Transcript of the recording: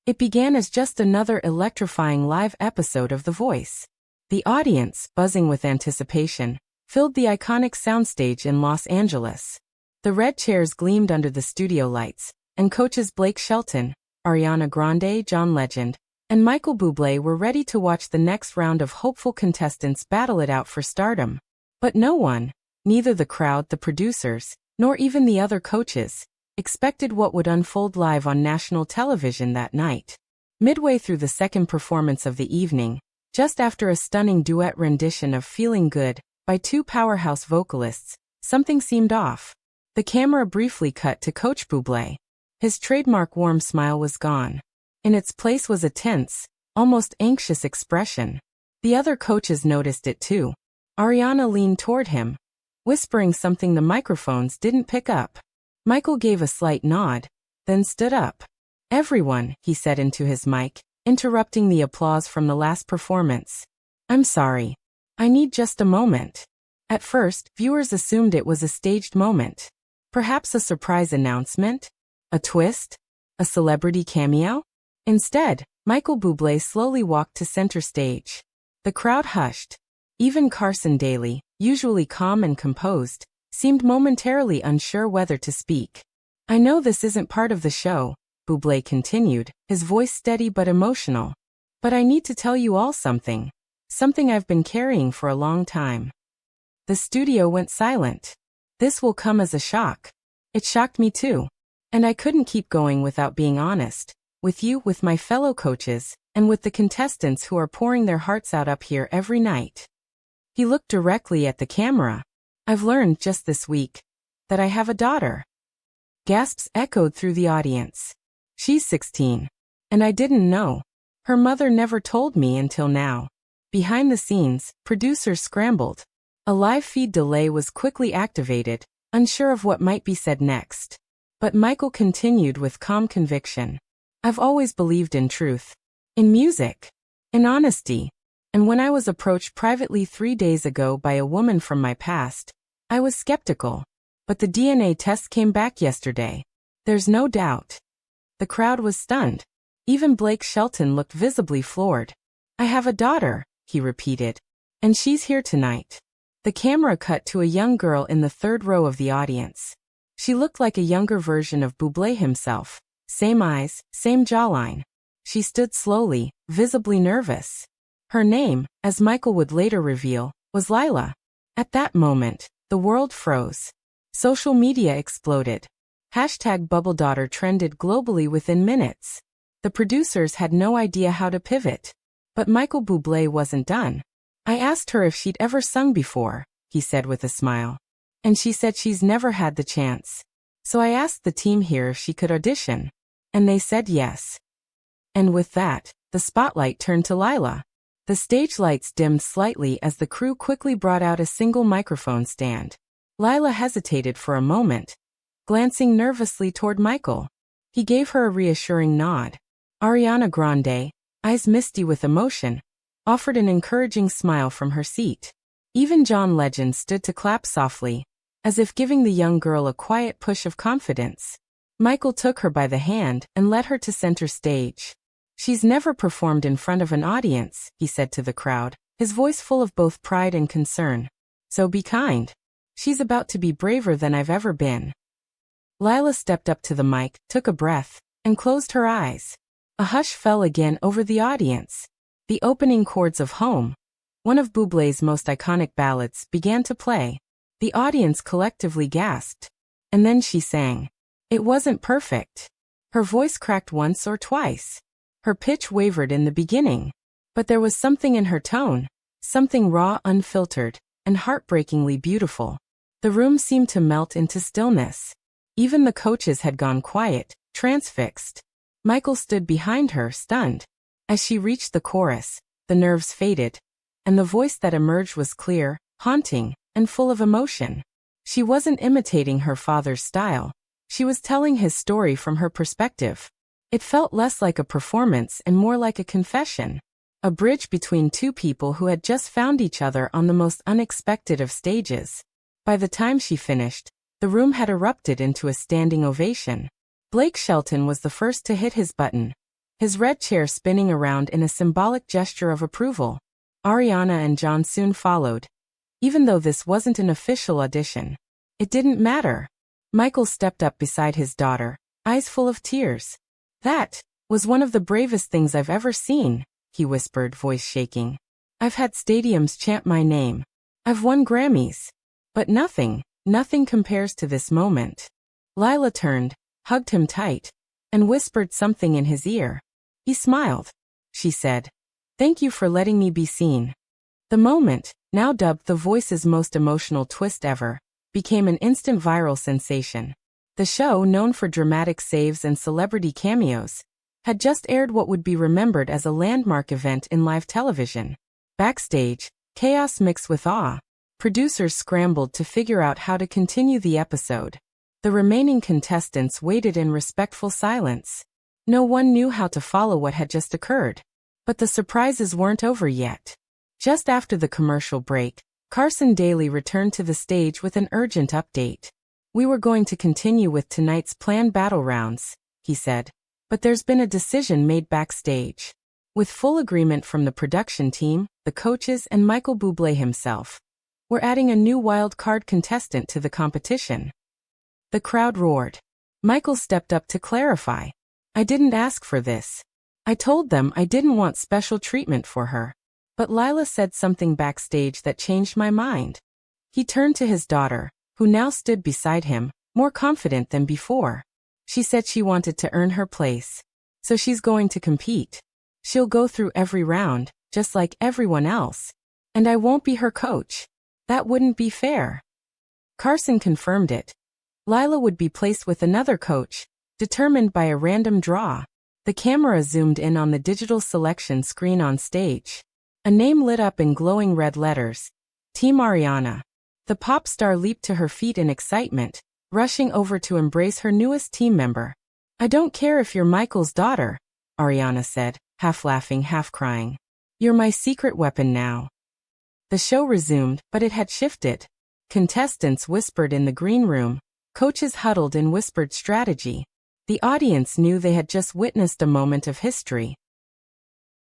It began as just another electrifying live episode of The Voice. The audience, buzzing with anticipation, filled the iconic soundstage in Los Angeles. The red chairs gleamed under the studio lights, and coaches Blake Shelton, Ariana Grande, John Legend, and Michael Bublé were ready to watch the next round of hopeful contestants battle it out for stardom. But no one, neither the crowd, the producers, nor even the other coaches, expected what would unfold live on national television that night. Midway through the second performance of the evening, just after a stunning duet rendition of Feeling Good by two powerhouse vocalists, something seemed off. The camera briefly cut to Coach Bublé. His trademark warm smile was gone. In its place was a tense, almost anxious expression. The other coaches noticed it too. Ariana leaned toward him, whispering something the microphones didn't pick up. Michael gave a slight nod, then stood up. "Everyone," he said into his mic, interrupting the applause from the last performance. "I'm sorry. I need just a moment." At first, viewers assumed it was a staged moment. Perhaps a surprise announcement? A twist? A celebrity cameo? Instead, Michael Bublé slowly walked to center stage. The crowd hushed. Even Carson Daly, usually calm and composed, seemed momentarily unsure whether to speak. "I know this isn't part of the show," Bublé continued, his voice steady but emotional. "But I need to tell you all something. Something I've been carrying for a long time." The studio went silent. This will come as a shock. It shocked me too. And I couldn't keep going without being honest. With you, with my fellow coaches, and with the contestants who are pouring their hearts out up here every night. He looked directly at the camera. "I've learned just this week that I have a daughter." Gasps echoed through the audience. "She's 16. And I didn't know. Her mother never told me until now." Behind the scenes, producers scrambled. A live feed delay was quickly activated, unsure of what might be said next. But Michael continued with calm conviction. "I've always believed in truth. In music. In honesty. And when I was approached privately 3 days ago by a woman from my past, I was skeptical. But the DNA test came back yesterday. There's no doubt." The crowd was stunned. Even Blake Shelton looked visibly floored. "I have a daughter," he repeated. "And she's here tonight." The camera cut to a young girl in the third row of the audience. She looked like a younger version of Bublé himself. Same eyes, same jawline. She stood slowly, visibly nervous. Her name, as Michael would later reveal, was Laya. At that moment, the world froze. Social media exploded. #BubbleDaughter trended globally within minutes. The producers had no idea how to pivot. But Michael Bublé wasn't done. "I asked her if she'd ever sung before," he said with a smile. "And she said she's never had the chance. So I asked the team here if she could audition. And they said yes." And with that, the spotlight turned to Laya. The stage lights dimmed slightly as the crew quickly brought out a single microphone stand. Laya hesitated for a moment, glancing nervously toward Michael. He gave her a reassuring nod. Ariana Grande, eyes misty with emotion, offered an encouraging smile from her seat. Even John Legend stood to clap softly, as if giving the young girl a quiet push of confidence. Michael took her by the hand and led her to center stage. "She's never performed in front of an audience," he said to the crowd, his voice full of both pride and concern. "So be kind. She's about to be braver than I've ever been." Laya stepped up to the mic, took a breath, and closed her eyes. A hush fell again over the audience. The opening chords of Home, one of Bublé's most iconic ballads, began to play. The audience collectively gasped. And then she sang. It wasn't perfect. Her voice cracked once or twice. Her pitch wavered in the beginning. But there was something in her tone, something raw, unfiltered, and heartbreakingly beautiful. The room seemed to melt into stillness. Even the coaches had gone quiet, transfixed. Michael stood behind her, stunned. As she reached the chorus, the nerves faded, and the voice that emerged was clear, haunting, and full of emotion. She wasn't imitating her father's style. She was telling his story from her perspective. It felt less like a performance and more like a confession. A bridge between two people who had just found each other on the most unexpected of stages. By the time she finished, the room had erupted into a standing ovation. Blake Shelton was the first to hit his button. his red chair spinning around in a symbolic gesture of approval. Ariana and John soon followed. Even though this wasn't an official audition, it didn't matter. Michael stepped up beside his daughter, eyes full of tears. "That was one of the bravest things I've ever seen," he whispered, voice shaking. "I've had stadiums chant my name. I've won Grammys. But nothing compares to this moment." Lila turned, hugged him tight, and whispered something in his ear. He smiled. She said, "Thank you for letting me be seen." The moment, now dubbed The Voice's most emotional twist ever, became an instant viral sensation. The show, known for dramatic saves and celebrity cameos, had just aired what would be remembered as a landmark event in live television. Backstage, chaos mixed with awe. Producers scrambled to figure out how to continue the episode. The remaining contestants waited in respectful silence. No one knew how to follow what had just occurred. But the surprises weren't over yet. Just after the commercial break, Carson Daly returned to the stage with an urgent update. "We were going to continue with tonight's planned battle rounds," he said. "But there's been a decision made backstage. With full agreement from the production team, the coaches, and Michael Bublé himself. We're adding a new wild card contestant to the competition." The crowd roared. Michael stepped up to clarify. "I didn't ask for this. I told them I didn't want special treatment for her. But Lila said something backstage that changed my mind." He turned to his daughter, who now stood beside him, more confident than before. "She said she wanted to earn her place. So she's going to compete. She'll go through every round, just like everyone else. And I won't be her coach. That wouldn't be fair." Carson confirmed it. Lila would be placed with another coach, determined by a random draw. The camera zoomed in on the digital selection screen on stage. A name lit up in glowing red letters. Team Ariana. The pop star leaped to her feet in excitement, rushing over to embrace her newest team member. "I don't care if you're Michael's daughter," Ariana said, half laughing, half crying. "You're my secret weapon now." The show resumed, but it had shifted. Contestants whispered in the green room. Coaches huddled in whispered strategy. The audience knew they had just witnessed a moment of history.